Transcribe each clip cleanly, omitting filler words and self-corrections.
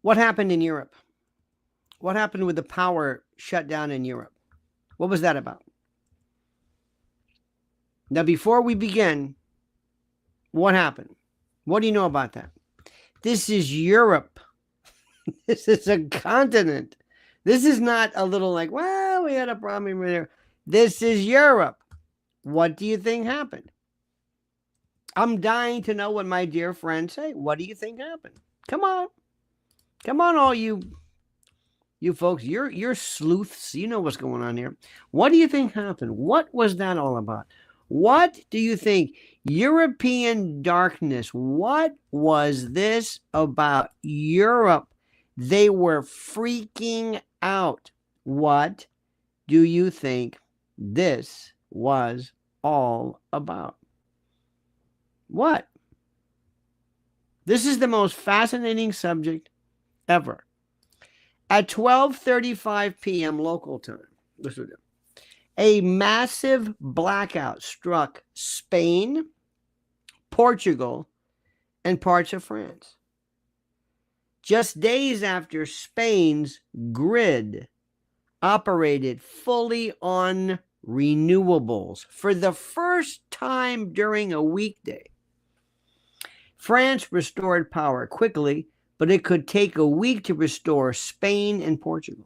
What happened in Europe? What happened with the power shut down in Europe? What was that about? Now, before we begin, what happened? What do you know about that? This is Europe. This is a continent. This is not a little like, well, we had a problem over there. This is Europe. What do you think happened? I'm dying to know what my dear friends say. What do you think happened? Come on. Come on, all you folks. You're sleuths. You know what's going on here. What do you think happened? What was that all about? What do you think? European darkness. What was this about? Europe. They were freaking out. What do you think this was all about? What? This is the most fascinating subject ever. At 12:35 p.m. local time, listen to it, a massive blackout struck Spain, Portugal, and parts of France. Just days after Spain's grid operated fully on renewables for the first time during a weekday. France restored power quickly, but it could take a week to restore Spain and Portugal.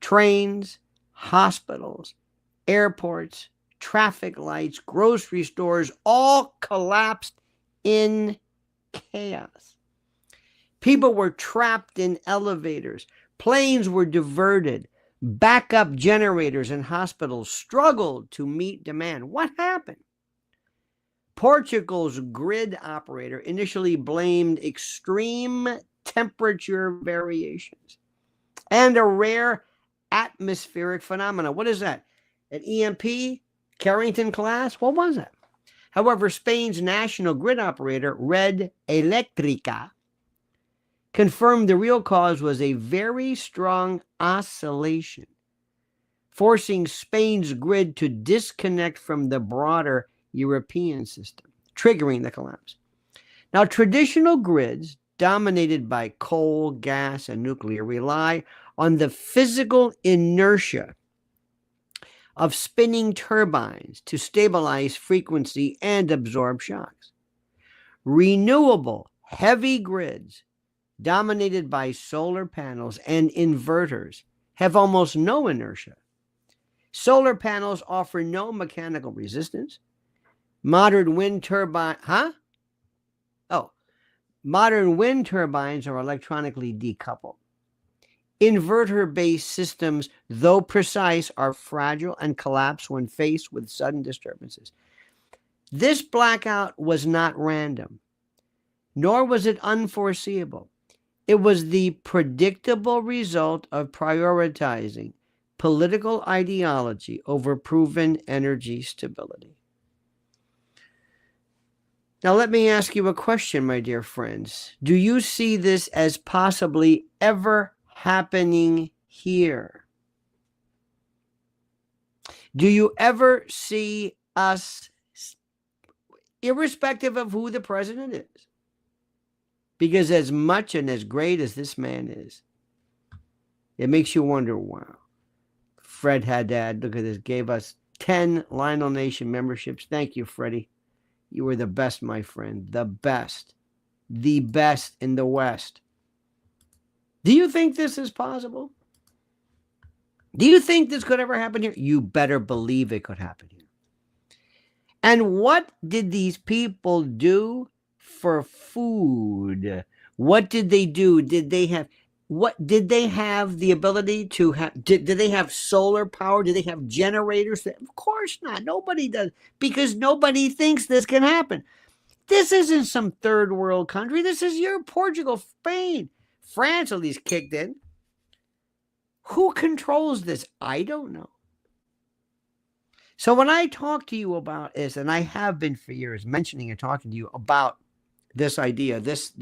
Trains, hospitals, airports, traffic lights, grocery stores all collapsed in chaos. People were trapped in elevators. Planes were diverted. Backup generators in hospitals struggled to meet demand. What happened? Portugal's grid operator initially blamed extreme temperature variations and a rare atmospheric phenomena. What is that? An EMP? Carrington class? What was that? However, Spain's national grid operator, Red Eléctrica, confirmed the real cause was a very strong oscillation, forcing Spain's grid to disconnect from the broader European system, triggering the collapse. Now, traditional grids dominated by coal, gas, and nuclear rely on the physical inertia of spinning turbines to stabilize frequency and absorb shocks. Renewable, heavy grids dominated by solar panels and inverters have almost no inertia. Solar panels offer no mechanical resistance. Modern wind turbines are electronically decoupled. Inverter-based systems, though precise, are fragile and collapse when faced with sudden disturbances. This blackout was not random, nor was it unforeseeable. It was the predictable result of prioritizing political ideology over proven energy stability. Now, let me ask you a question, my dear friends. Do you see this as possibly ever happening here? Do you ever see us, irrespective of who the president is? Because as much and as great as this man is, it makes you wonder, wow. Fred Haddad, look at this, gave us 10 Lionel Nation memberships. Thank you, Freddie. You were the best, my friend. The best. The best in the West. Do you think this is possible? Do you think this could ever happen here? You better believe it could happen here. And what did these people do for food? What did they do? Did they have the ability to have, did they have solar power? Did they have generators? Of course not. Nobody does, because nobody thinks this can happen. This isn't some third world country. This is Europe, Portugal, Spain, France at least kicked in. Who controls this? I don't know. So when I talk to you about this, and I have been for years mentioning and talking to you about this idea, this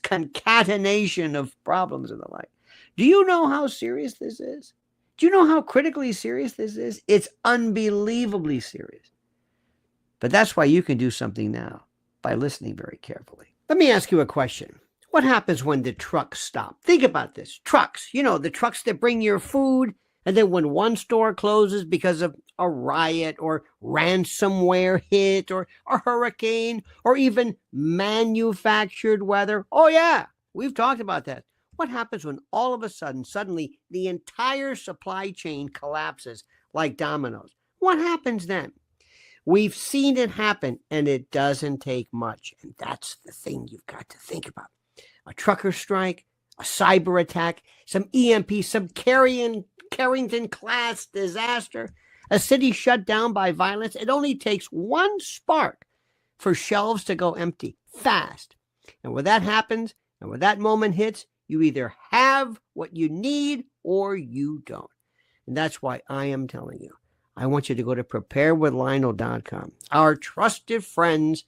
concatenation of problems and the like, do you know how serious this is? Do you know how critically serious this is? It's unbelievably serious. But that's why you can do something now by listening very carefully. Let me ask you a question. What happens when the trucks stop? Think about this. Trucks, the trucks that bring your food. And then when one store closes because of a riot or ransomware hit or a hurricane or even manufactured weather. Oh, yeah, we've talked about that. What happens when all of a sudden, suddenly, the entire supply chain collapses like dominoes? What happens then? We've seen it happen, and it doesn't take much. And that's the thing you've got to think about. A trucker strike, a cyber attack, some EMP, some Carrington class disaster, a city shut down by violence. It only takes one spark for shelves to go empty fast. And when that happens, and when that moment hits, you either have what you need or you don't. And that's why I am telling you, I want you to go to preparedwithlionel.com. Our trusted friends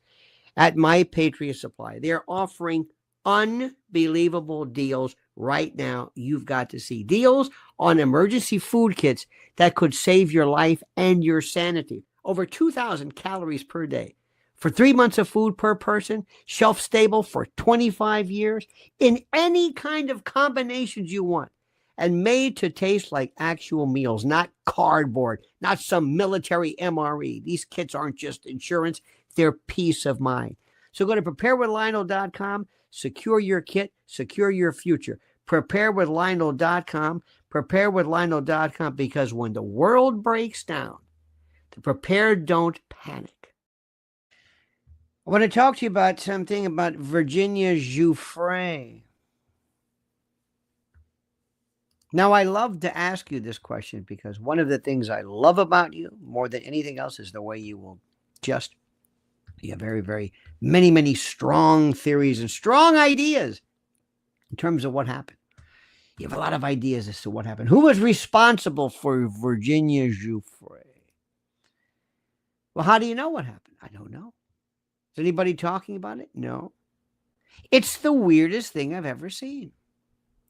at My Patriot Supply, they're offering unbelievable deals right now. You've got to see deals on emergency food kits that could save your life and your sanity. Over 2,000 calories per day for 3 months of food per person, shelf stable for 25 years in any kind of combinations you want, and made to taste like actual meals, not cardboard, not some military MRE. These kits aren't just insurance, they're peace of mind. So go to preparedwithlionel.com. Secure your kit, secure your future. Preparedwithlionel.com, preparedwithlionel.com, because when the world breaks down, the prepared don't panic. I want to talk to you about something about Virginia Giuffre. Now, I love to ask you this question because one of the things I love about you more than anything else is the way you will just, you have very, very many strong theories and strong ideas in terms of what happened. You have a lot of ideas as to what happened. Who was responsible for Virginia Giuffre? Well, how do you know what happened? I don't know. Is anybody talking about it? No. It's the weirdest thing I've ever seen.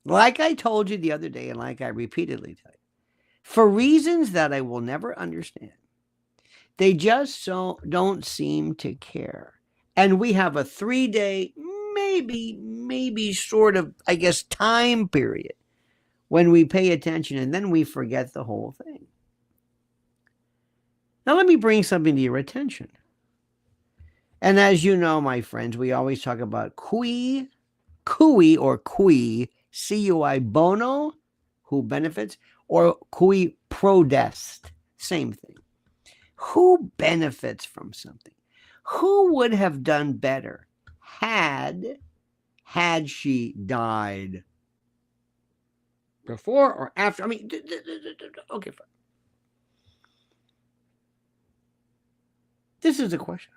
Like I told you the other day, and like I repeatedly tell you, for reasons that I will never understand, they just don't seem to care. And we have a 3-day, maybe sort of, I guess, time period when we pay attention, and then we forget the whole thing. Now, let me bring something to your attention. And as you know, my friends, we always talk about cui, cui bono, who benefits, or cui prodest, same thing. Who benefits from something? Who would have done better had she died before or after? I mean, okay, fine. This is a question.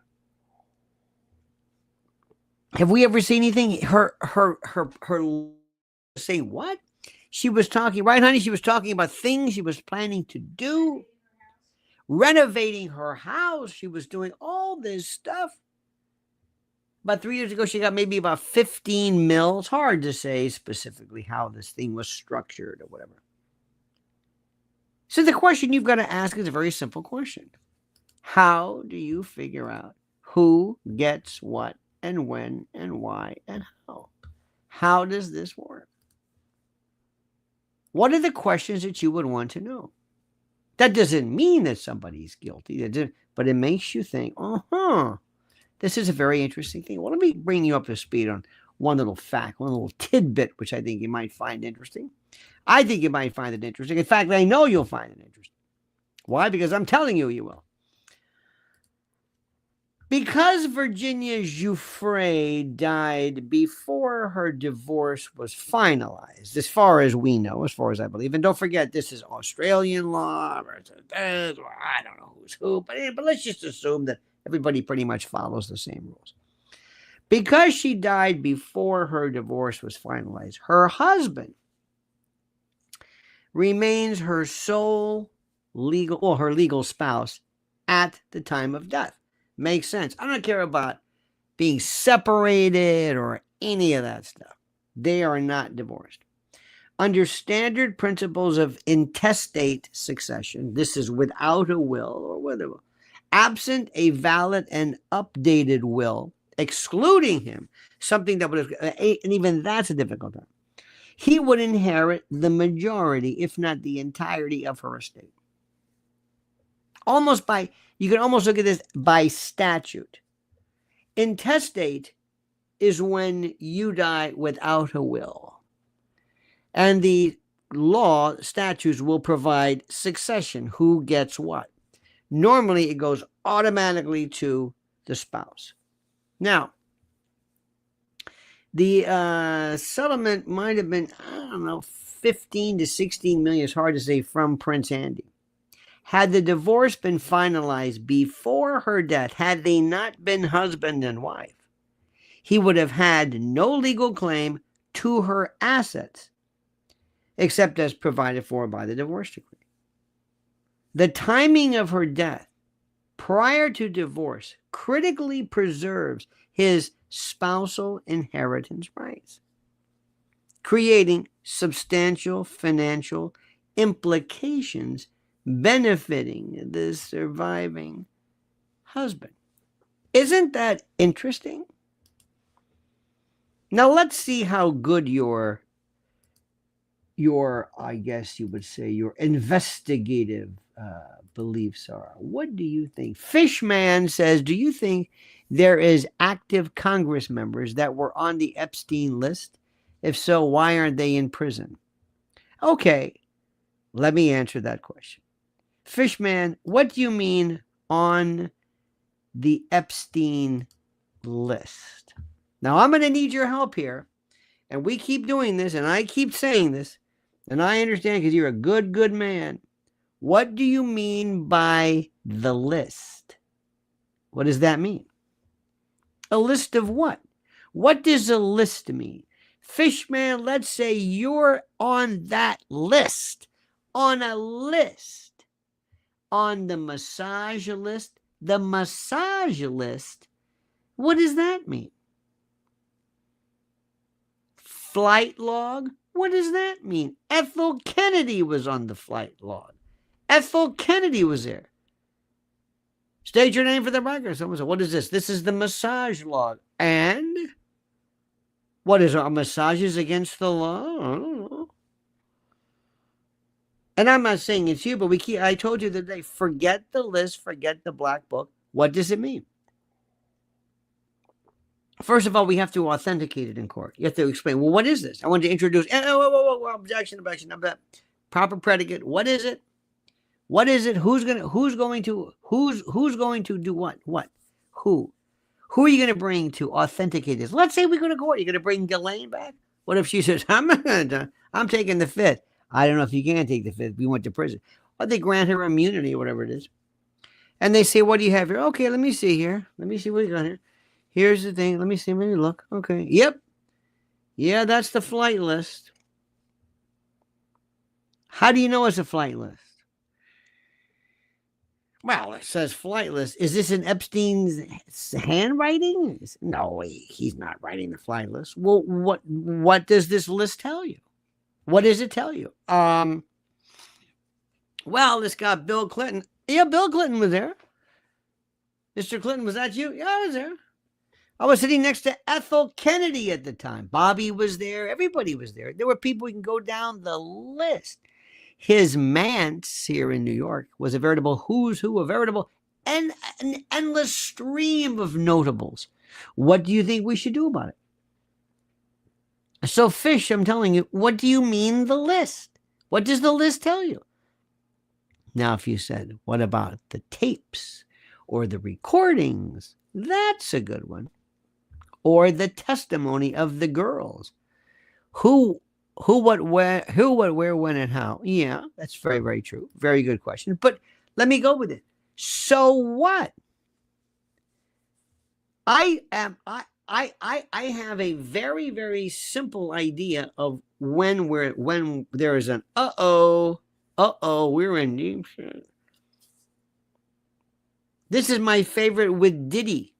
Have we ever seen anything? Her say what? She was talking, right, honey? She was talking about things she was planning to do, renovating her house. She was doing all this stuff. About 3 years ago, she got maybe about 15 mil. It's hard to say specifically how this thing was structured or whatever. So the question you've got to ask is a very simple question. How do you figure out who gets what and when and why and how? How does this work? What are the questions that you would want to know? That doesn't mean that somebody's guilty, but it makes you think, this is a very interesting thing. Well, let me bring you up to speed on one little fact, one little tidbit, which I think you might find interesting. I think you might find it interesting. In fact, I know you'll find it interesting. Why? Because I'm telling you, you will. Because Virginia Giuffre died before her divorce was finalized, as far as we know, as far as I believe, and don't forget, this is Australian law, I don't know who's who, but let's just assume that everybody pretty much follows the same rules. Because she died before her divorce was finalized, her husband remains her sole legal spouse at the time of death. Makes sense. I don't care about being separated or any of that stuff. They are not divorced. Under standard principles of intestate succession, this is without a will or with a will, absent a valid and updated will, excluding him, something that would have, and even that's a difficult time. He would inherit the majority, if not the entirety of her estate. You can almost look at this by statute. Intestate is when you die without a will. And the law, statutes will provide succession. Who gets what? Normally, it goes automatically to the spouse. Now, the settlement might have been, I don't know, 15 to 16 million. It's hard to say, from Prince Andy. Had the divorce been finalized before her death, had they not been husband and wife, he would have had no legal claim to her assets, except as provided for by the divorce decree. The timing of her death prior to divorce critically preserves his spousal inheritance rights, creating substantial financial implications benefiting the surviving husband. Isn't that interesting? Now let's see how good your I guess you would say, your investigative beliefs are. What do you think? Fishman says, do you think there is active Congress members that were on the Epstein list? If so, why aren't they in prison? Okay, let me answer that question. Fishman, what do you mean on the Epstein list? Now, I'm going to need your help here. And we keep doing this, and I keep saying this, and I understand because you're a good man. What do you mean by the list? What does that mean? A list of what? What does a list mean? Fishman, let's say you're on that list. On a list. On the massage list. The massage list. What does that mean? Flight log? What does that mean? Ethel Kennedy was on the flight log. Ethel Kennedy was there. State your name for the record. Someone said, what is this? This is the massage log. And what is our massages against the law? I don't know. And I'm not saying it's you, but I told you the other day, forget the list, forget the black book. What does it mean? First of all, we have to authenticate it in court. You have to explain, well, what is this? I want to introduce, objection, proper predicate. What is it? What is it? Who's going to do what? What? Who? Who are you going to bring to authenticate this? Let's say we go to court. You're going to bring Ghislaine back? What if she says, I'm taking the fifth? I don't know if you can take the fifth. We went to prison. Or they grant her immunity or whatever it is. And they say, what do you have here? Okay, let me see here. Let me see what you got here. Here's the thing. Let me see. Let me look. Okay. Yep. Yeah, that's the flight list. How do you know it's a flight list? Well, it says flight list. Is this in Epstein's handwriting? No, he's not writing the flight list. Well, what does this list tell you? What does it tell you? Well, this guy, Bill Clinton. Yeah, Bill Clinton was there. Mr. Clinton, was that you? Yeah, I was there. I was sitting next to Ethel Kennedy at the time. Bobby was there. Everybody was there. There were people who can go down the list. His manse here in New York was a veritable who's who, a veritable an endless stream of notables. What do you think we should do about it? So, Fish, I'm telling you, what do you mean the list? What does the list tell you? Now, if you said, what about the tapes or the recordings? That's a good one. Or the testimony of the girls. Who, what, where, when, and how? Yeah, that's very, very true. Very good question. But let me go with it. So what? I have a very, very simple idea of when there is an we're in deep shit. This is my favorite with Diddy.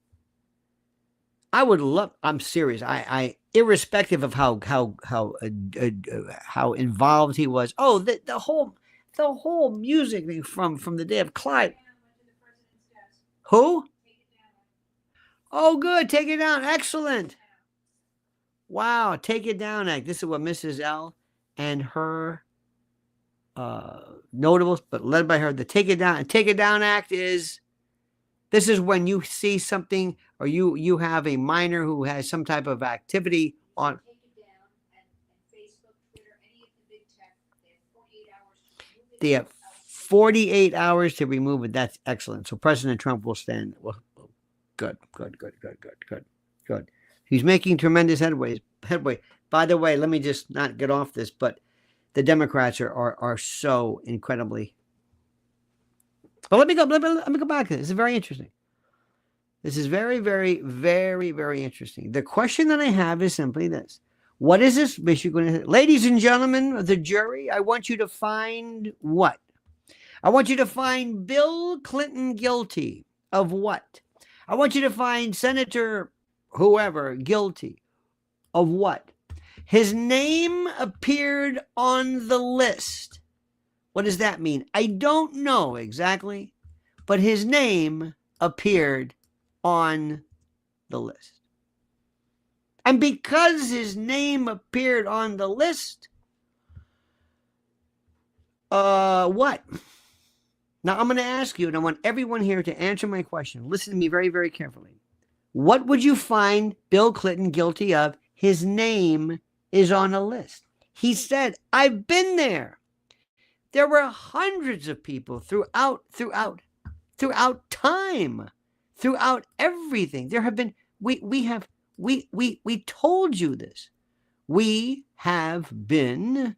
I'm serious. I irrespective of how involved he was. Oh, the whole music thing from the day of Clyde. Who? Oh, good. Take it down. Excellent. Wow, Take It Down Act. This is what Mrs. L and her notables, but led by her, the Take It Down Act is, this is when you see something, or you have a minor who has some type of activity on. They have 48 hours to remove it. That's excellent. So President Trump will stand. Well, good. He's making tremendous headway. By the way, let me just not get off this, but the Democrats are so incredibly. But let me go back to this. This is very interesting. This is very, very, very, very interesting. The question that I have is simply this. What is this issue going to? Ladies and gentlemen of the jury, I want you to find what? I want you to find Bill Clinton guilty of what? I want you to find Senator whoever guilty of what? His name appeared on the list. What does that mean? I don't know exactly, but his name appeared on the list. And because his name appeared on the list, what? Now I'm going to ask you, and I want everyone here to answer my question. Listen to me very, very carefully. What would you find Bill Clinton guilty of? His name is on a list. He said, I've been there. There were hundreds of people throughout time, throughout everything. There have been, we told you this. We have been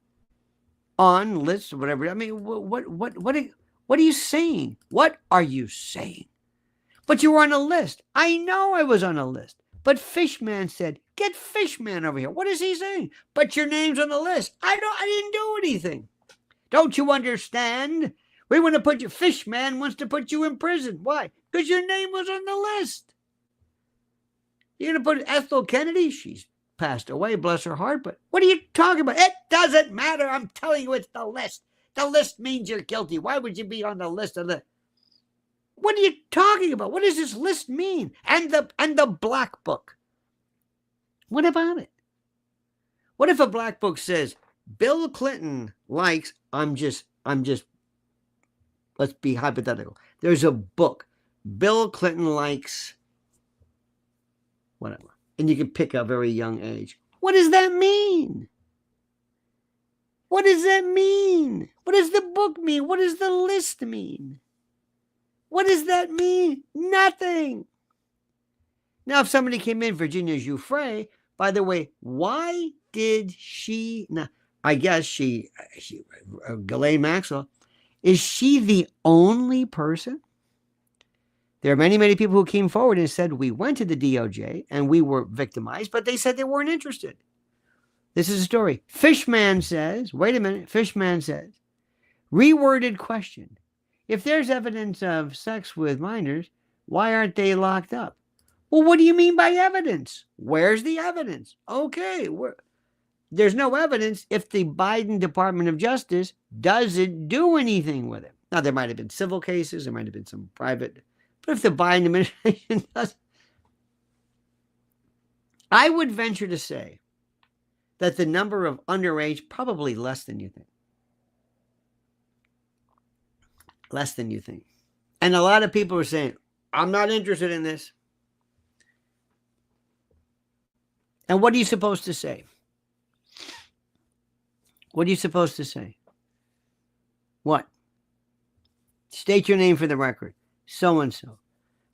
on lists or whatever. I mean, what are you saying? What are you saying? But you were on a list. I know I was on a list. But Fishman said, get Fishman over here. What is he saying? But your name's on the list. I didn't do anything. Don't you understand? We want to put you, Fishman wants to put you in prison. Why? Because your name was on the list. You're going to put Ethel Kennedy? She's passed away, bless her heart. But what are you talking about? It doesn't matter. I'm telling you, it's the list. The list means you're guilty. Why would you be on the list of the... What are you talking about? What does this list mean? And the black book. What about it? What if a black book says, Bill Clinton likes, I'm just, let's be hypothetical. There's a book. Bill Clinton likes whatever. And you can pick a very young age. What does that mean? What does that mean? What does the book mean? What does the list mean? What does that mean? Nothing. Now, if somebody came in, Virginia Giuffre, by the way, why did she, now, I guess she Ghislaine Maxwell, is she the only person? There are many, many people who came forward and said, we went to the DOJ and we were victimized, but they said they weren't interested. This is a story. Fishman says, wait a minute, Fishman says, reworded question. If there's evidence of sex with minors, why aren't they locked up? Well, what do you mean by evidence? Where's the evidence? Okay, there's no evidence if the Biden Department of Justice doesn't do anything with it. Now, there might have been civil cases, there might have been some private, but if the Biden administration does, I would venture to say that the number of underage, probably less than you think. Less than you think. And a lot of people are saying, I'm not interested in this. And what are you supposed to say? What are you supposed to say? What? State your name for the record. So-and-so.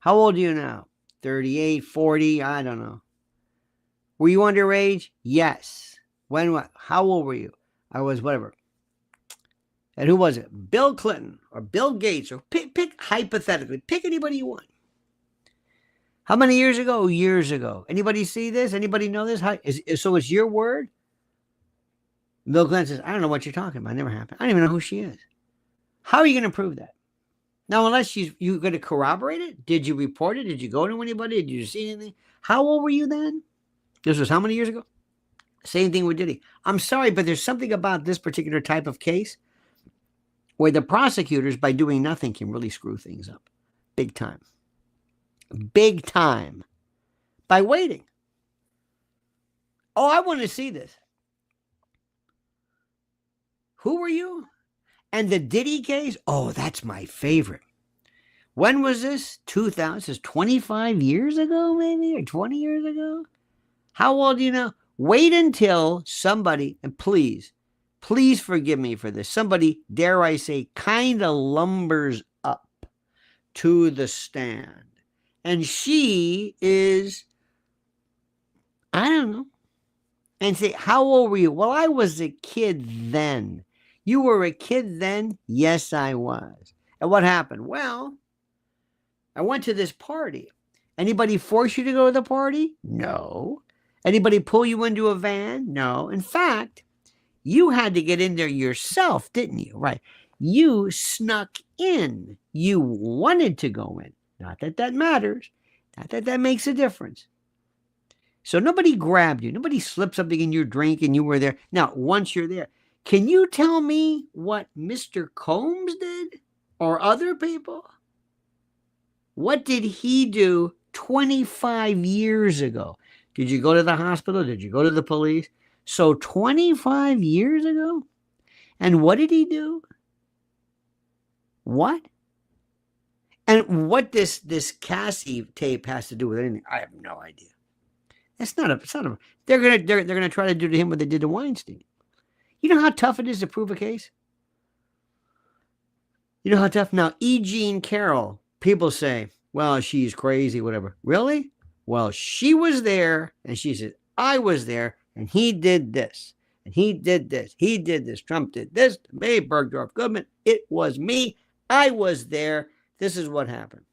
How old are you now? 38, 40, I don't know. Were you underage? Yes. When, what? How old were you? I was whatever. And who was it? Bill Clinton or Bill Gates, or pick hypothetically. Pick anybody you want. How many years ago? Years ago. Anybody see this? Anybody know this? So it's your word? Bill Clinton says, I don't know what you're talking about. It never happened. I don't even know who she is. How are you going to prove that? Now, unless you're going to corroborate it? Did you report it? Did you go to anybody? Did you see anything? How old were you then? This was how many years ago? Same thing with Diddy. I'm sorry, but there's something about this particular type of case where the prosecutors, by doing nothing, can really screw things up. Big time. Big time. By waiting. Oh, I want to see this. Who were you? And the Diddy case? Oh, that's my favorite. When was this? 2000? This is 25 years ago, maybe, or 20 years ago? How old do you know? Wait until somebody, and please forgive me for this, somebody, dare I say, kind of lumbers up to the stand. And she is, I don't know, and say, how old were you? Well, I was a kid then. You were a kid then? Yes, I was. And what happened? Well, I went to this party. Anybody force you to go to the party? No. Anybody pull you into a van? No. In fact, you had to get in there yourself, didn't you? Right. You snuck in. You wanted to go in. Not that that matters. Not that that makes a difference. So nobody grabbed you. Nobody slipped something in your drink and you were there. Now, once you're there, can you tell me what Mr. Combs did or other people? What did he do 25 years ago? Did you go to the hospital? Did you go to the police? So 25 years ago? And what did he do? What? And what this Cassie tape has to do with anything, I have no idea. It's not a. They're gonna try to do to him what they did to Weinstein. You know how tough it is to prove a case? You know how tough? Now, E. Jean Carroll, people say, well, she's crazy, whatever. Really? Well, she was there, and she said, I was there, and he did this, and he did this, he did this, Trump did this, me, Bergdorf Goodman, it was me, I was there, this is what happened.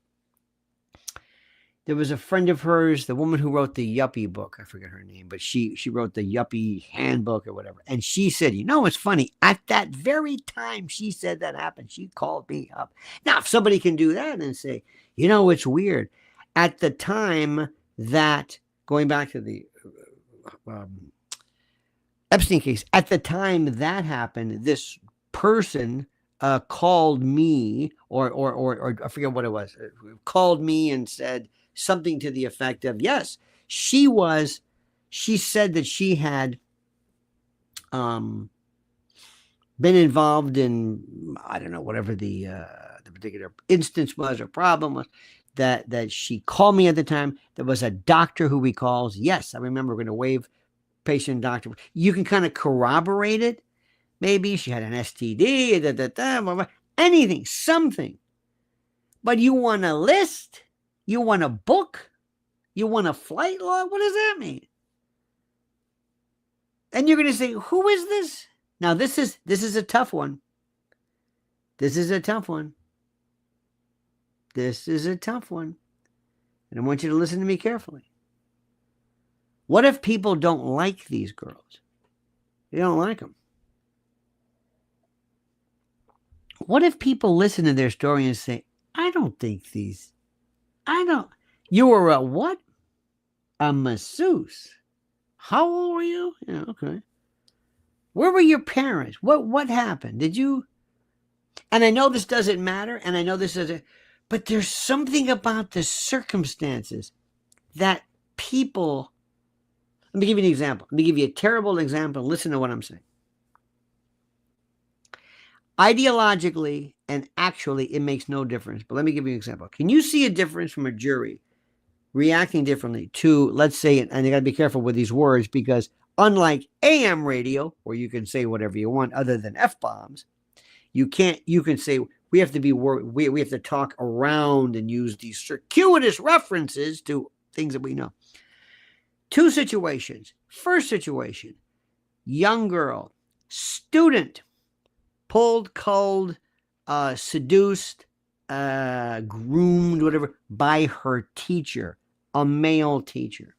There was a friend of hers, the woman who wrote the Yuppie book, I forget her name, but she wrote the Yuppie handbook or whatever, and she said, you know, it's funny, at that very time she said that happened, she called me up. Now, if somebody can do that and say, you know, it's weird, at the time that, going back to the Epstein case, at the time that happened, this person called me, or I forget what it was, called me and said something to the effect of, yes, she said that she had been involved in, I don't know, whatever the particular instance was or problem was, that she called me at the time. There was a doctor who recalls, yes, I remember, we're going to waive patient doctor. You can kind of corroborate it. Maybe she had an STD, anything, something. But you want a list? You want a book? You want a flight log? What does that mean? And you're going to say, who is this? Now, this is a tough one. This is a tough one. This is a tough one. And I want you to listen to me carefully. What if people don't like these girls? They don't like them. What if people listen to their story and say, you were a what? A masseuse. How old were you? Yeah, okay. Where were your parents? What happened? Did you? And I know this doesn't matter, and I know this doesn't, but there's something about the circumstances that people, let me give you an example. Let me give you a terrible example. Listen to what I'm saying. Ideologically and actually, it makes no difference. But let me give you an example. Can you see a difference from a jury reacting differently to, let's say, and you got to be careful with these words, because unlike AM radio, where you can say whatever you want other than F-bombs, you can say, we have to talk around and use these circuitous references to things that we know. Two situations. First situation, young girl, student, pulled, culled, seduced, groomed, whatever, by her teacher, a male teacher.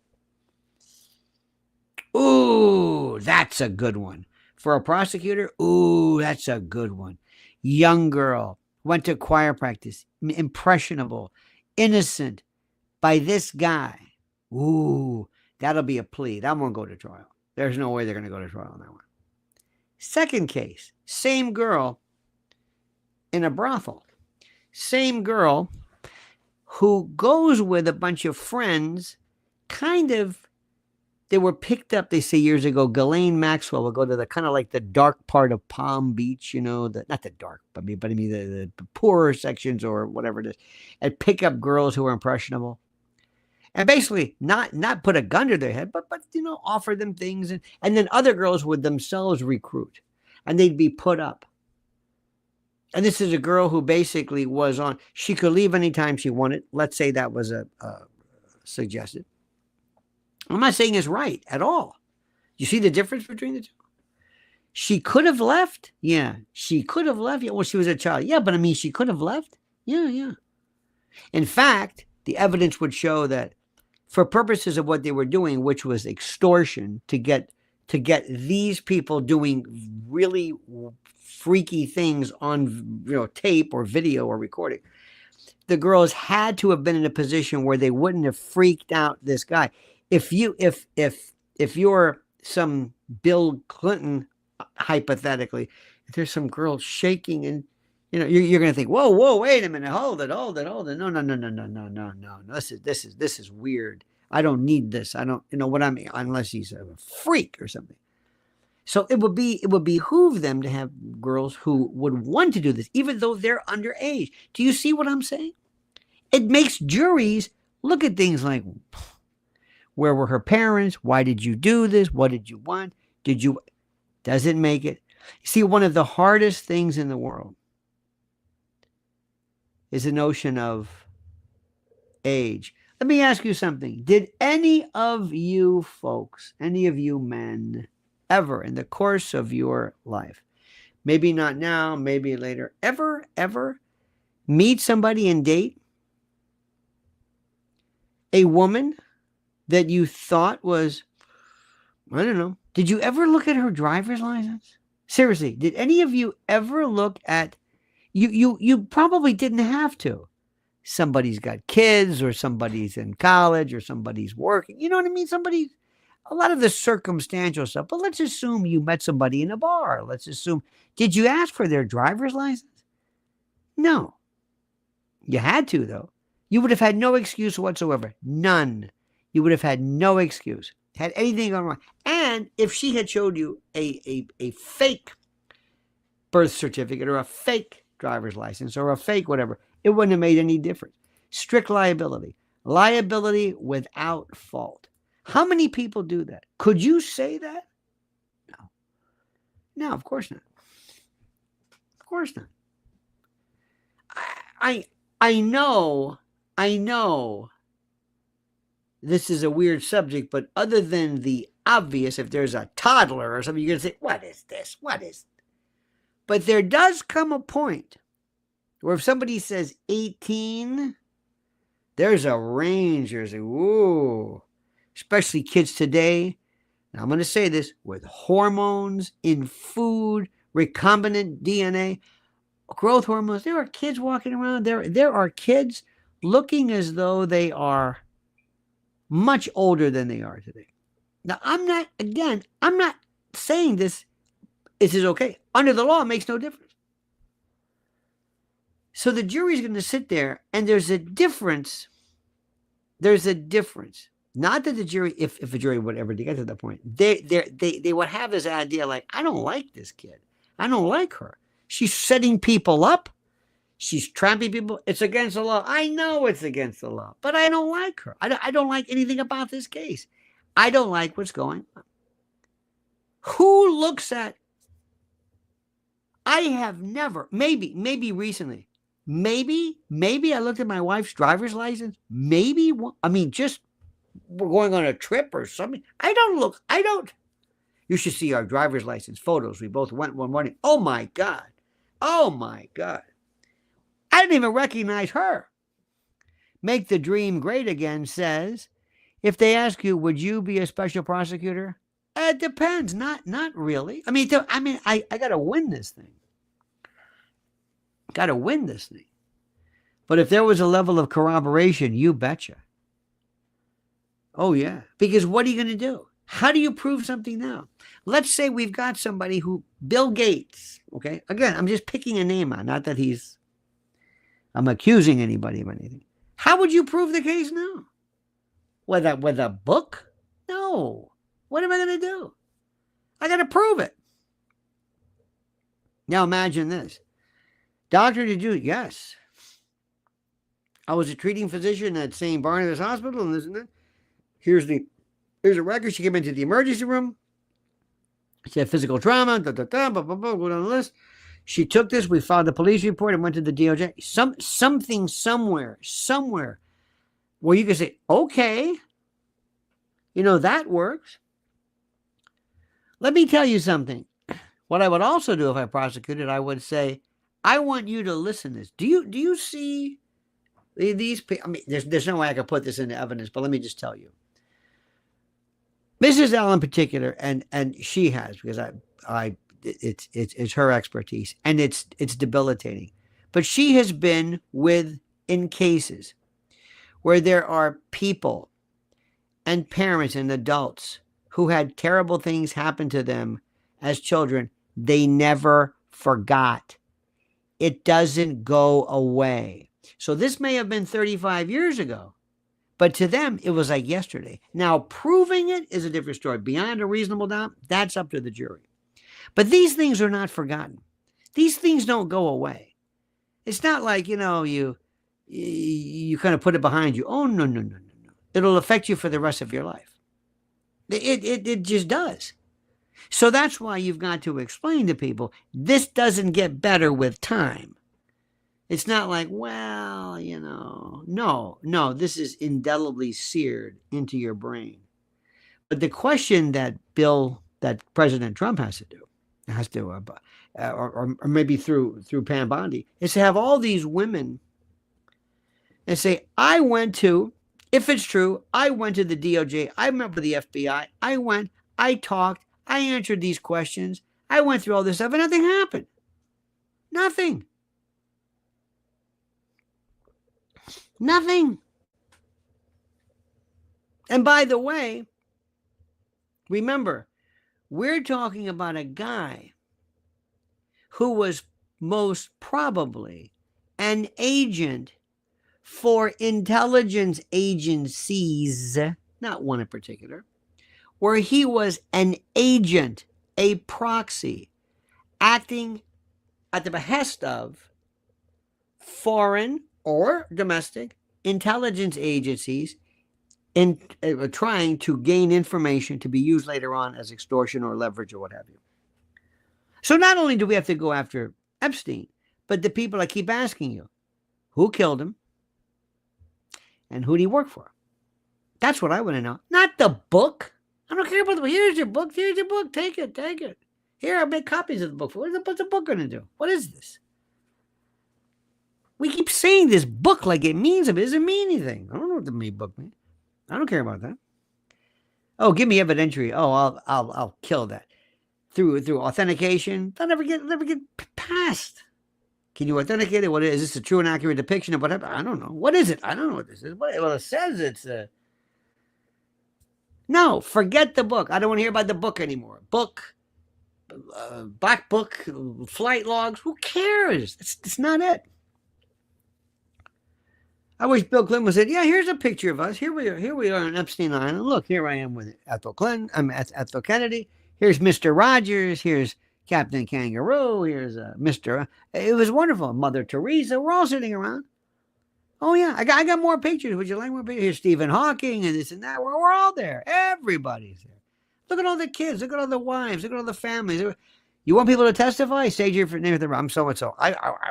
Ooh, that's a good one. For a prosecutor, ooh, that's a good one. Young girl, went to choir practice, impressionable, innocent, by this guy. Ooh, that'll be a plea. That won't go to trial. There's no way they're going to go to trial on that one. Second case, same girl in a brothel. Same girl who goes with a bunch of friends, kind of they were picked up, they say years ago. Ghislaine Maxwell would go to the kind of like the dark part of Palm Beach, not the dark, but I mean the poorer sections or whatever it is, and pick up girls who are impressionable. And basically not put a gun to their head, but offer them things. And then other girls would themselves recruit, and they'd be put up. And this is a girl who basically was on, she could leave anytime she wanted. Let's say that was a suggested. I'm not saying it's right at all. You see the difference between the two? She could have left. Yeah. She could have left. Yeah. Well, she was a child. Yeah. But I mean, she could have left. Yeah. Yeah. In fact, the evidence would show that for purposes of what they were doing, which was extortion to get these people doing really freaky things on tape or video or recording, the girls had to have been in a position where they wouldn't have freaked out this guy. If you're some Bill Clinton, hypothetically, if there's some girl shaking and you're going to think, whoa, wait a minute, hold it. No. This is weird. I don't need this. I don't, what I mean, unless he's a freak or something. So it would behoove them to have girls who would want to do this, even though they're underage. Do you see what I'm saying? It makes juries look at things like, where were her parents? Why did you do this? What did you want? Does it make it? See, one of the hardest things in the world is the notion of age. Let me ask you something. Did any of you folks, any of you men, ever in the course of your life, maybe not now, maybe later, ever meet somebody and date a woman that you thought was, I don't know, did you ever look at her driver's license? Seriously, did any of you ever look at, you probably didn't have to. Somebody's got kids, or somebody's in college, or somebody's working. You know what I mean? A lot of the circumstantial stuff. But let's assume you met somebody in a bar. Let's assume, did you ask for their driver's license? No. You had to, though. You would have had no excuse whatsoever. None. You would have had no excuse. Had anything gone wrong. And if she had showed you a fake birth certificate or a fake driver's license or a fake whatever, it wouldn't have made any difference. Strict liability. Liability without fault. How many people do that? Could you say that? No. No, of course not. Of course not. I know this is a weird subject, but other than the obvious, if there's a toddler or something, you're going to say, what is this? What is it? But there does come a point where if somebody says 18, there's a range. There's especially kids today. Now I'm going to say this, with hormones in food, recombinant DNA, growth hormones. There are kids walking around. There are kids looking as though they are much older than they are today. Now, I'm not saying this is okay. Under the law, it makes no difference. So the jury's going to sit there, and there's a difference. There's a difference. Not that the jury, if a jury would ever get to that point, they would have this idea like, I don't like this kid. I don't like her. She's setting people up. She's trapping people. It's against the law. I know it's against the law, but I don't like her. I don't like anything about this case. I don't like what's going on. Who looks at, I have never, maybe recently, maybe I looked at my wife's driver's license. Maybe, I mean, just we're going on a trip or something. I don't. You should see our driver's license photos. We both went one morning. Oh my God. I didn't even recognize her. Make the Dream Great Again says, if they ask you, would you be a special prosecutor? It depends. Not really. I got to win this thing. But if there was a level of corroboration, you betcha. Oh, yeah. Because what are you going to do? How do you prove something now? Let's say we've got somebody who, Bill Gates, okay? Again, I'm just picking a name out, not that I'm accusing anybody of anything. How would you prove the case now? With a book? No. What am I going to do? I got to prove it. Now imagine this. Doctor, did you? Yes. I was a treating physician at St. Barnabas Hospital, and this and that. Here's a record. She came into the emergency room. She had physical trauma, blah, blah, blah, blah, go down the list. She took this. We filed a police report and went to the DOJ. Something somewhere where you can say, okay, that works. Let me tell you something. What I would also do if I prosecuted, I would say, I want you to listen to this. Do you see these people? I mean, there's no way I could put this into evidence, but let me just tell you. Mrs. L in particular, and she has, because it's her expertise, and it's debilitating. But she has been in cases where there are people and parents and adults who had terrible things happen to them as children. They never forgot. It doesn't go away. So this may have been 35 years ago, but to them, it was like yesterday. Now, proving it is a different story. Beyond a reasonable doubt, that's up to the jury. But these things are not forgotten. These things don't go away. It's not like, you kind of put it behind you. Oh, no. It'll affect you for the rest of your life. It just does. So that's why you've got to explain to people, this doesn't get better with time. It's not like, well, no, this is indelibly seared into your brain. But the question that President Trump has to, or maybe through Pam Bondi, is to have all these women and say, if it's true, I went to the DOJ, I met with the FBI, I talked, I answered these questions, I went through all this stuff, and nothing happened. Nothing. And by the way, remember, we're talking about a guy who was most probably an agent for intelligence agencies, not one in particular, where he was an agent, a proxy, acting at the behest of foreign or domestic intelligence agencies in trying to gain information to be used later on as extortion or leverage or what have you. So not only do we have to go after Epstein, but the people I keep asking you, who killed him and who did he work for? That's what I want to know. Not the book. I don't care about the book. Here's your book. Take it. Here, I'll make copies of the book. What's the book going to do? What is this? We keep saying this book like it means something. It doesn't mean anything. I don't know what the book means. I don't care about that. Oh, give me evidentiary. Oh, I'll kill that. Through authentication, they'll never get passed. Can you authenticate it? What is this? A true and accurate depiction of whatever? I don't know. What is it? I don't know what this is. Well, it says it's a. No, forget the book. I don't want to hear about the book anymore. Book, black book, flight logs. Who cares? It's not it. I wish Bill Clinton would have said, yeah, here's a picture of us. Here we are on Epstein Island. Look, here I am with Ethel Kennedy. Here's Mr. Rogers. Here's Captain Kangaroo. Here's Mr. It was wonderful. Mother Teresa. We're all sitting around. Oh, yeah. I got more pictures. Would you like more pictures? Here's Stephen Hawking and this and that. We're all there. Everybody's there. Look at all the kids. Look at all the wives. Look at all the families. You want people to testify? Stage your name. I'm so-and-so.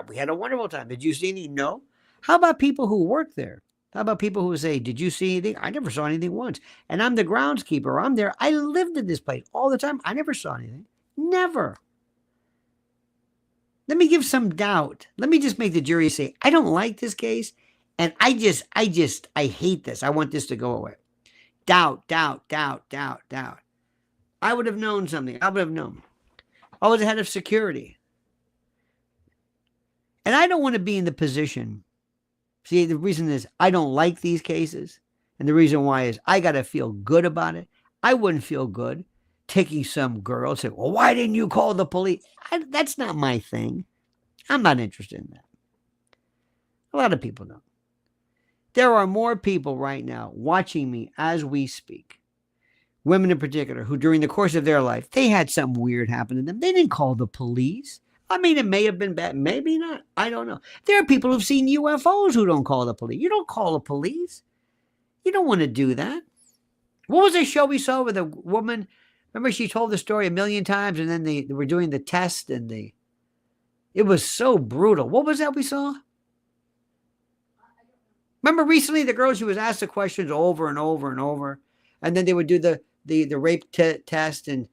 We had a wonderful time. Did you see anything? No. How about people who work there? How about people who say, did you see anything? I never saw anything once. And I'm the groundskeeper. I'm there. I lived in this place all the time. I never saw anything. Never. Let me give some doubt. Let me just make the jury say, I don't like this case. And I hate this. I want this to go away. Doubt. I would have known something. I would have known. I was the head of security. And I don't want to be in the position. See, the reason is I don't like these cases. And the reason why is I got to feel good about it. I wouldn't feel good taking some girl and say, well, why didn't you call the police? That's not my thing. I'm not interested in that. A lot of people don't. There are more people right now watching me as we speak women in particular, who during the course of their life, they had something weird happen to them. They didn't call the police. I mean, it may have been bad, maybe not. I don't know. There are people who've seen UFOs who don't call the police. You don't call the police. You don't want to do that. What was the show we saw with a woman? Remember, she told the story a million times, and then they were doing the test, and it was so brutal. What was that we saw? Remember recently the girl, she was asked the questions over and over and over, and then they would do the rape test, and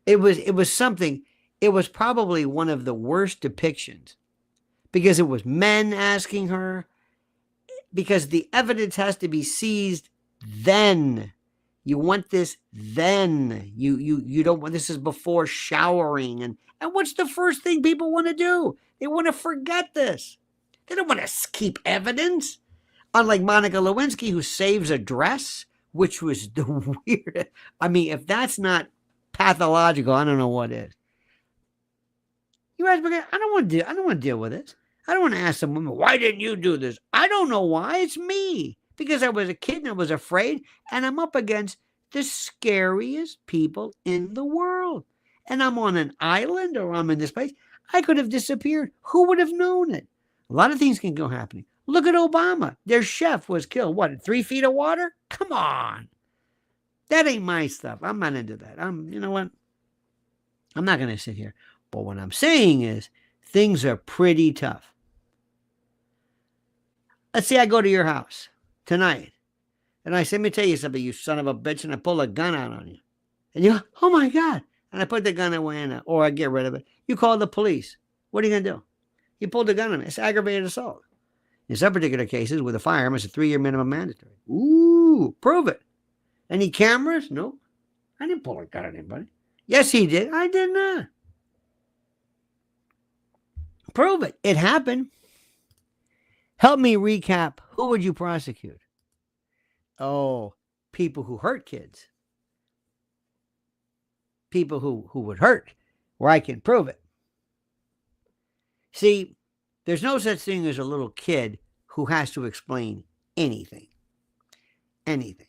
it was something. It was probably one of the worst depictions because it was men asking her, because the evidence has to be seized then. You want this then. You don't want, this is before showering. And what's the first thing people want to do? They want to forget this. They don't want to keep evidence. Unlike Monica Lewinsky, who saves a dress, which was the weirdest. I mean, if that's not pathological, I don't know what is. You guys, I don't want to deal with this. I don't want to ask some woman, why didn't you do this? I don't know why. It's me. Because I was a kid and I was afraid, and I'm up against the scariest people in the world. And I'm on an island, or I'm in this place. I could have disappeared. Who would have known it? A lot of things can go happening. Look at Obama. Their chef was killed. What, in 3 feet of water? Come on. That ain't my stuff. I'm not into that. You know what? I'm not going to sit here. But what I'm saying is things are pretty tough. Let's say I go to your house tonight, and I say, let me tell you something, you son of a bitch, and I pull a gun out on you. And you go, oh my God. And I put the gun away, or I get rid of it. You call the police. What are you going to do? You pulled the gun on me. It's aggravated assault. In some particular cases, with a firearm, it's a 3-year minimum mandatory. Ooh, prove it. Any cameras? No. I didn't pull a gun on anybody. Yes, he did. I did not. Prove it. It happened. Help me recap. Who would you prosecute? Oh, people who hurt kids. People who would hurt, where I can prove it. See, there's no such thing as a little kid who has to explain anything. Anything.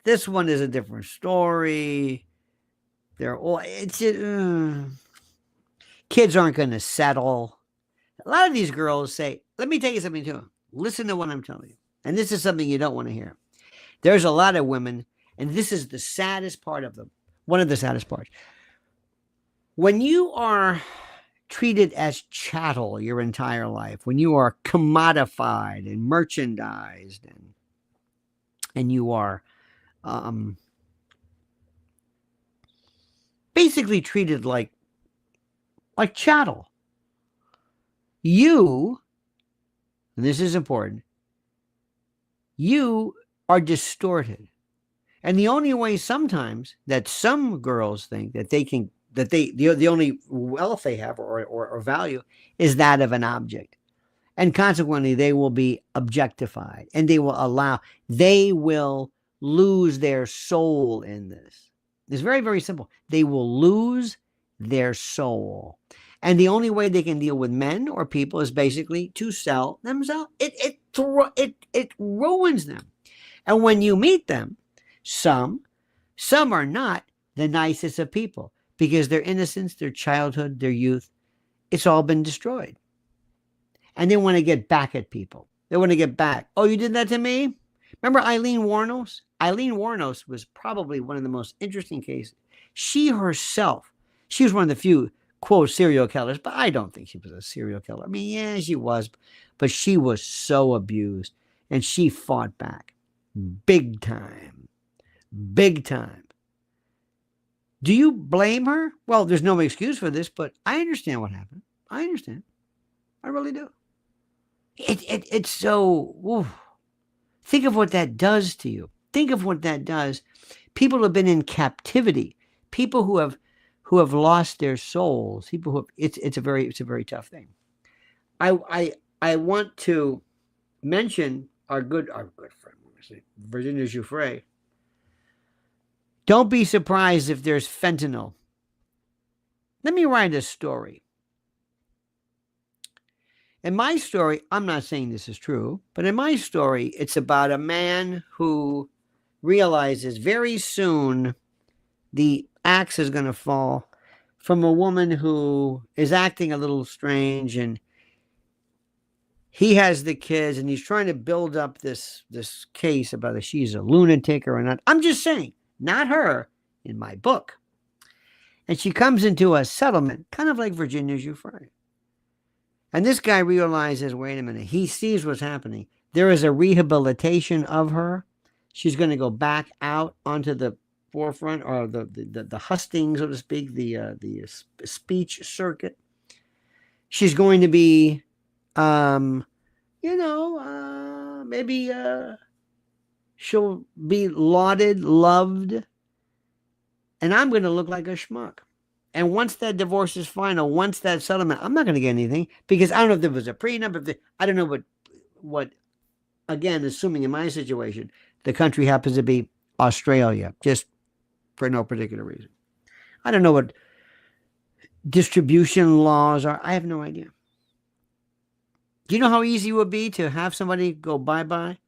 This one is a different story. They're all, kids aren't going to settle. A lot of these girls say, let me tell you something too. Listen to what I'm telling you. And this is something you don't want to hear. There's a lot of women, and this is the saddest part of them. One of the saddest parts. When you are treated as chattel your entire life, when you are commodified and merchandised, and you are basically treated like chattel, you, and this is important, you are distorted. And the only way sometimes that some girls think that they can, that the only wealth they have or value is that of an object. And consequently, they will be objectified, and they will lose their soul in this. It's very, very simple. They will lose their soul. And the only way they can deal with men or people is basically to sell themselves. It ruins them. And when you meet them, some are not the nicest of people, because their innocence, their childhood, their youth, it's all been destroyed. And they want to get back at people. They want to get back. Oh, you did that to me? Remember Eileen Wuornos? Eileen Wuornos was probably one of the most interesting cases. She herself, she was one of the few, quote, serial killers, but I don't think she was a serial killer. I mean, yeah, she was, but she was so abused, and she fought back. Big time. Big time. Do you blame her? Well, there's no excuse for this, but I understand what happened. I understand. I really do. It's so, oof. Think of what that does to you. Think of what that does. People who have been in captivity, people who have lost their souls, people who have, it's a very tough thing. I want to mention our good friend, Virginia Giuffre. Don't be surprised if there's fentanyl. Let me write a story. In my story, I'm not saying this is true, but in my story, it's about a man who realizes very soon the axe is going to fall from a woman who is acting a little strange, and he has the kids, and he's trying to build up this case about if she's a lunatic or not. I'm just saying, not her, in my book. And she comes into a settlement, kind of like Virginia Giuffre. And this guy realizes, wait a minute, he sees what's happening. There is a rehabilitation of her. She's going to go back out onto the forefront, or the hustings, so to speak, the speech circuit. She's going to be, maybe she'll be lauded, loved, and I'm going to look like a schmuck. And once that divorce is final, once that settlement, I'm not going to get anything, because I don't know if there was a prenup. I don't know what. Again, assuming in my situation, the country happens to be Australia, just for no particular reason. I don't know what distribution laws are. I have no idea. Do you know how easy it would be to have somebody go bye-bye?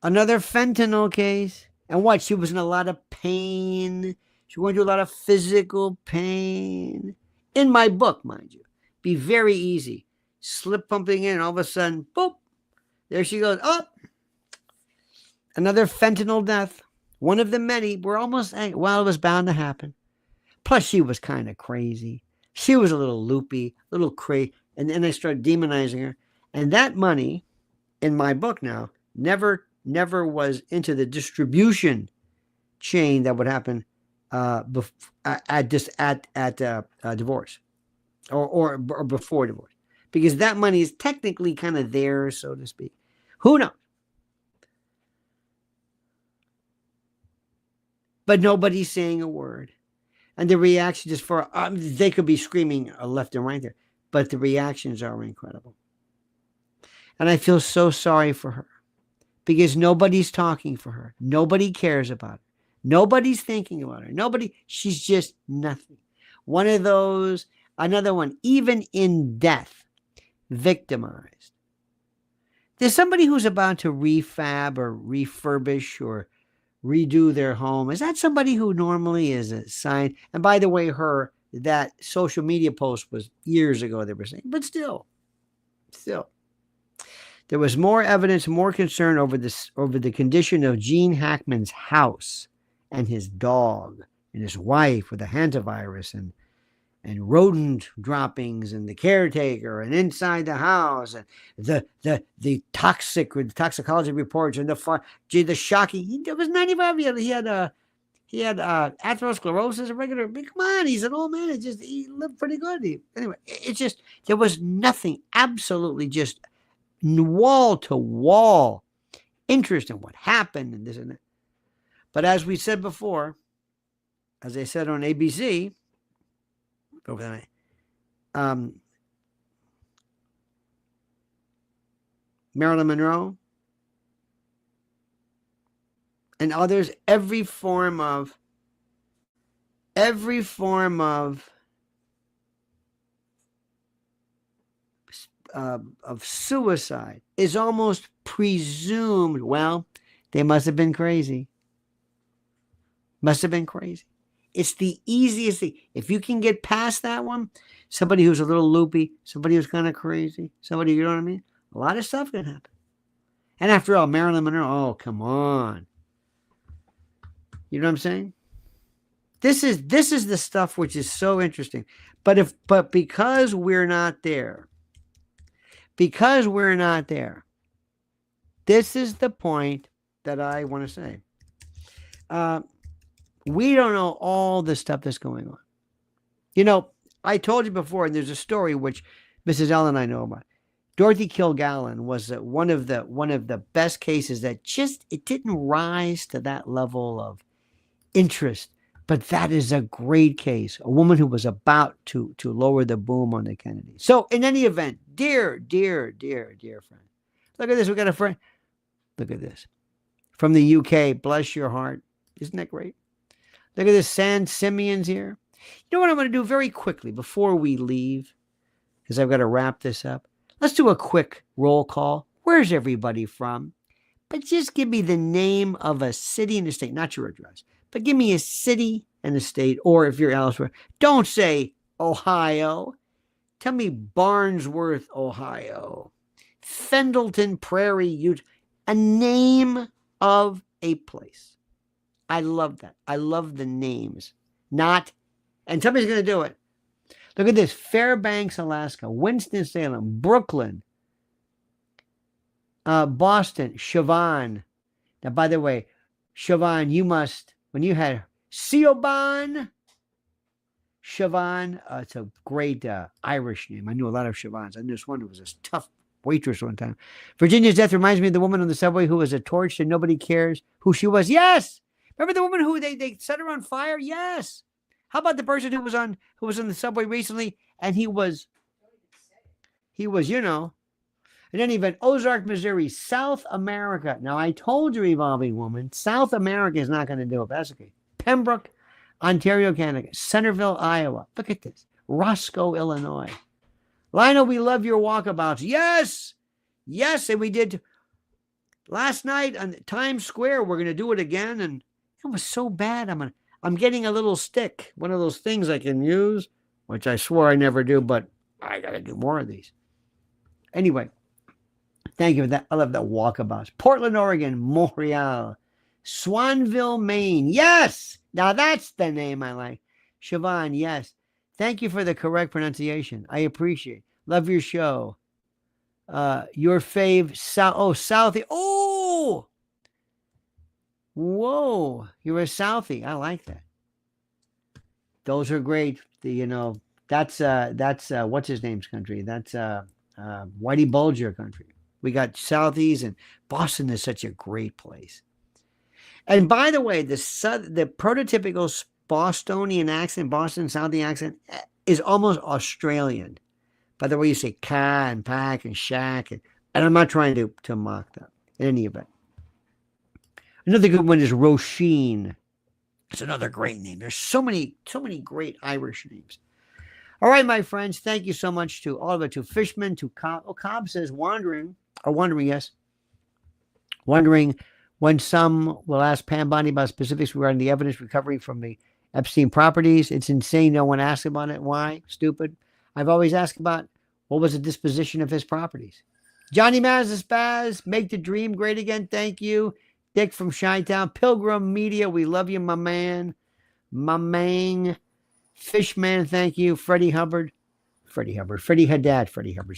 Another fentanyl case. And what? She was in a lot of pain. She went through a lot of physical pain. In my book, mind you. Be very easy. Slip pumping in, and all of a sudden, boop. There she goes. Oh, another fentanyl death. One of the many. We're almost, well, it was bound to happen. Plus, she was kind of crazy. She was a little loopy, a little crazy. And then I started demonizing her. And that money, in my book now, never was into the distribution chain that would happen at divorce or before divorce. Because that money is technically kind of there, so to speak. Who knows? But nobody's saying a word. And the reaction is they could be screaming left and right there, but the reactions are incredible. And I feel so sorry for her, because nobody's talking for her. Nobody cares about her. Nobody's thinking about her. She's just nothing. One of those, another one, even in death, victimized. There's somebody who's about to refab or refurbish or redo their home. Is that somebody who normally is assigned? And by the way, that social media post was years ago, they were saying, but still. There was more evidence, more concern over the condition of Gene Hackman's house and his dog and his wife with a hantavirus and rodent droppings and the caretaker and inside the house and the toxicology reports and the shocking. It was 95 years. He had atherosclerosis, come on, he's an old man. He lived pretty good. Anyway, there was nothing, absolutely just wall to wall interest in what happened and this and that. But as we said before, as I said on ABC over the night, Marilyn Monroe and others, every form of suicide is almost presumed. Well, they must have been crazy. It's the easiest thing. If you can get past that one, somebody who's a little loopy, somebody who's kind of crazy, somebody, you know what I mean? A lot of stuff can happen. And after all, Marilyn Monroe, oh, come on. You know what I'm saying? This is the stuff which is so interesting. But because we're not there, this is the point that I want to say. We don't know all the stuff that's going on. You know, I told you before, and there's a story which Mrs. L and I know about. Dorothy Kilgallen was one of the best cases that it didn't rise to that level of interest, but that is a great case. A woman who was about to lower the boom on the Kennedys. So in any event, dear friend, look at this. We got a friend. Look at this. From the UK, bless your heart. Isn't that great? Look at this, San Simeon's here. You know what I'm going to do very quickly before we leave, because I've got to wrap this up. Let's do a quick roll call. Where's everybody from? but just give me the name of a city and a state, not your address, but give me a city and a state, or if you're elsewhere, don't say Ohio. Tell me Barnesworth, Ohio, Fendleton Prairie, Utah, a name of a place. I love that. I love the names. Not, and somebody's going to do it. Look at this. Fairbanks, Alaska, Winston-Salem, Brooklyn, Boston, Siobhan. Now, by the way, Siobhan, you must, when you had Siobhan, it's a great Irish name. I knew a lot of Siobhans. I knew this one who was a tough waitress one time. Virginia's death reminds me of the woman on the subway who was a torch and nobody cares who she was. Yes. Remember the woman who they set her on fire? Yes. How about the person who was on the subway recently and he was, in any event, Ozark, Missouri, South America. Now, I told you, Evolving Woman, South America is not going to do it. That's okay. Pembroke, Ontario, Canada. Centerville, Iowa. Look at this. Roscoe, Illinois. Lionel, we love your walkabouts. Yes. Yes, and we did last night on Times Square. We're going to do it again, and it was so bad. I'm getting a little stick, one of those things I can use, which I swore I never do, but I got to do more of these. Anyway. Thank you for that. I love that walkabouts. Portland, Oregon, Montreal, Swanville, Maine. Yes. Now that's the name I like. Siobhan, yes. Thank you for the correct pronunciation. I appreciate it. Love your show. Your fave, Southie. Oh. Whoa. You're a Southie. I like that. Those are great. That's what's his name's country. That's Whitey Bulger country. We got Southies, and Boston is such a great place. And by the way, the prototypical Bostonian accent, Boston Southie accent, is almost Australian. By the way, you say ka and pack and shack, and I'm not trying to mock that in any event. Another good one is Roisin. It's another great name. There's so many great Irish names. All right, my friends, thank you so much to all of it, to Fishman, to Cobb. Oh, Cobb says wondering when some will ask Pam Bondi about specifics regarding the evidence recovering from the Epstein properties. It's insane no one asked about it. Why? Stupid. I've always asked about what was the disposition of his properties. Johnny Mazespaz, make the dream great again. Thank you. Dick from Chi-Town. Pilgrim Media, we love you, my man. My man. Fishman, thank you. Freddie Haddad. Freddie Hubbard's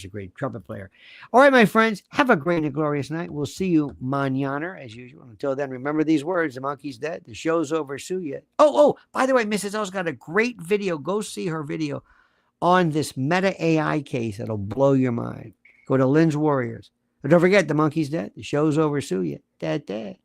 a great trumpet player. All right, my friends, have a great and glorious night. We'll see you manana, as usual. Until then, remember these words. The monkey's dead. The show's over. Sue you. Oh, by the way, Mrs. L's got a great video. Go see her video on this Meta AI case that'll blow your mind. Go to Lynn's Warriors. But don't forget, the monkey's dead. The show's over. Sue you. Dead.